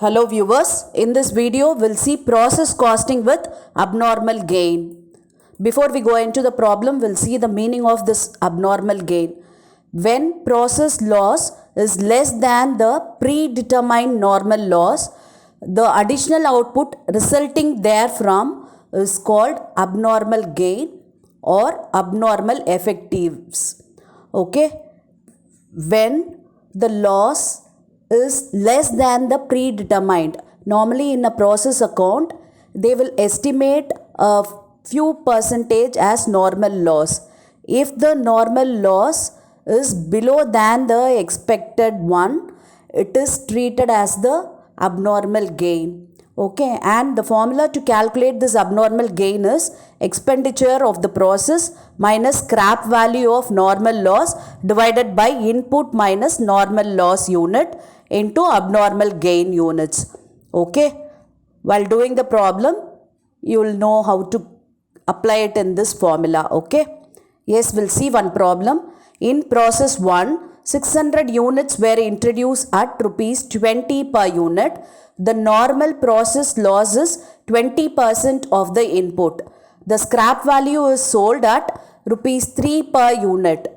Hello viewers, in this video we'll see process costing with abnormal gain. Before we go into the problem, we'll see the meaning of this abnormal gain. When process loss is less than the predetermined normal loss, the additional output resulting therefrom is called abnormal gain or abnormal effectives. Okay, when the loss is less than the predetermined. Normally in a process account, they will estimate a few percentage as normal loss. If the normal loss is below than the expected one, it is treated as the abnormal gain. Okay, and the formula to calculate this abnormal gain is expenditure of the process minus scrap value of normal loss divided by input minus normal loss unit into abnormal gain units. Okay, while doing the problem, you will know how to apply it in this formula. Okay, yes, we'll see one problem. In process 1, 600 units were introduced at rupees 20 per unit. The normal process loss is 20% of the input. The scrap value is sold at rupees 3 per unit.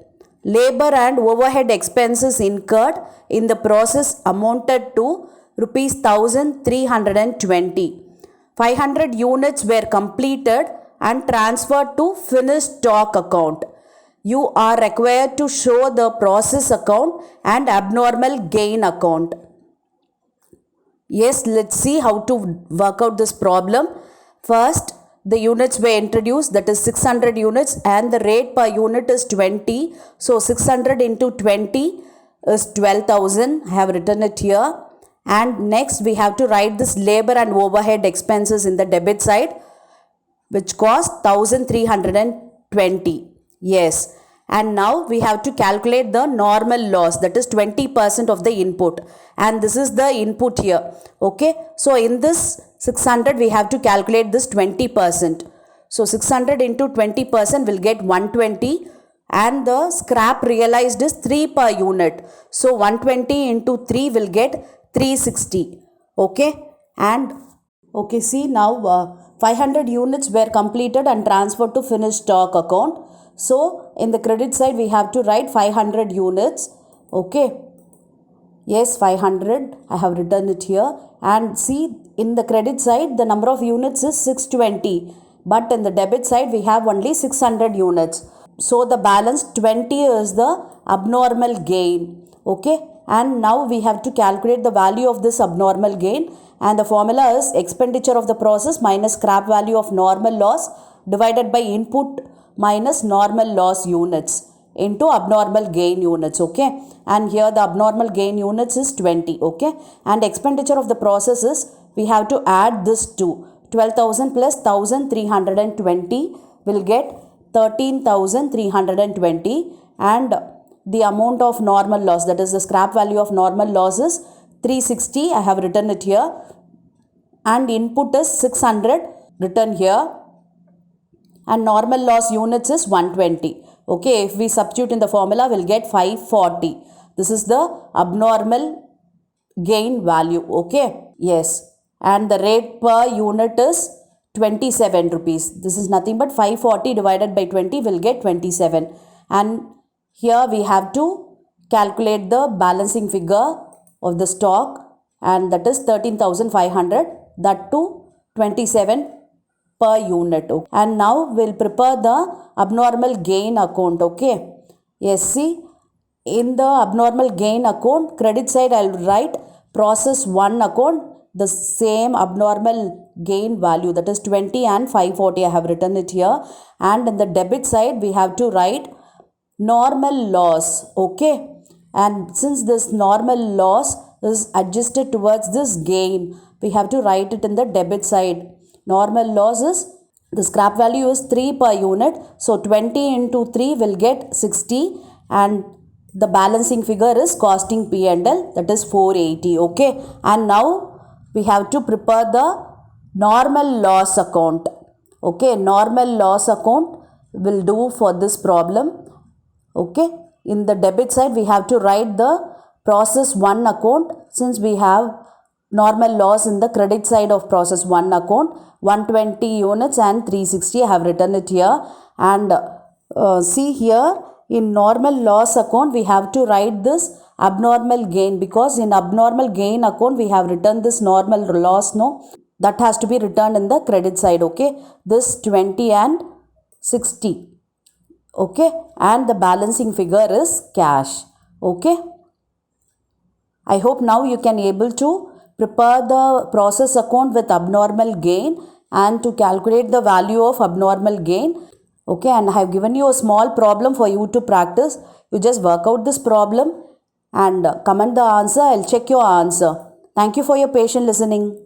Labor and overhead expenses incurred in the process amounted to rupees 1320. 500 units were completed and transferred to finished stock account. You are required to show the process account and abnormal gain account. Yes, let's see how to work out this problem. First, the units were introduced, that is 600 units, and the rate per unit is 20. So 600 into 20 is 12,000. I have written it here. And next we have to write this labor and overhead expenses in the debit side, which cost 1320. Yes. And now we have to calculate the normal loss, that is 20% of the input. And this is the input here. Okay. So in this 600 we have to calculate this 20%. So 600 into 20% will get 120. And the scrap realized is 3 per unit. So 120 into 3 will get 360. Okay. And okay, see now 500 units were completed and transferred to finished stock account. So in the credit side we have to write 500 units. Okay. Yes, 500. I have written it here. And see, in the credit side the number of units is 620. But in the debit side we have only 600 units. So the balance 20 is the abnormal gain. Okay. And now we have to calculate the value of this abnormal gain. And the formula is expenditure of the process minus scrap value of normal loss divided by input minus normal loss units into abnormal gain units. Okay. And here the abnormal gain units is 20. Okay. And expenditure of the process is, we have to add this to 12,000 plus 1320 will get 13,320. And the amount of normal loss, that is the scrap value of normal loss is 360. I have written it here. And input is 600 written here. And normal loss units is 120. Okay, if we substitute in the formula, we'll get 540. This is the abnormal gain value. Okay, yes. And the rate per unit is 27 rupees. This is nothing but 540 divided by 20 will get 27. And here we have to calculate the balancing figure of the stock, and that is 13,500, that to 27 per unit. Okay. And now we'll prepare the abnormal gain account. Okay. Yes, see, in the abnormal gain account, credit side I'll write process 1 account, the same abnormal gain value, that is 20 and 540. I have written it here. And in the debit side we have to write normal loss. Okay. And since this normal loss is adjusted towards this gain, we have to write it in the debit side. Normal loss is, the scrap value is 3 per unit. So 20 into 3 will get 60. And the balancing figure is costing P&L, that is 480. Okay. And now we have to prepare the normal loss account. Okay. Normal loss account will do for this problem. Okay. In the debit side we have to write the process 1 account, since we have normal loss in the credit side of process 1 account, 120 units and 360. I have written it here. And see here, in normal loss account we have to write this abnormal gain, because in abnormal gain account we have written this normal loss, no, that has to be returned in the credit side. Okay, this 20 and 60. Okay, and the balancing figure is cash. Okay, I hope now you can able to prepare the process account with abnormal gain and to calculate the value of abnormal gain. Okay, and I have given you a small problem for you to practice. You just work out this problem and comment the answer. I'll check your answer. Thank you for your patient listening.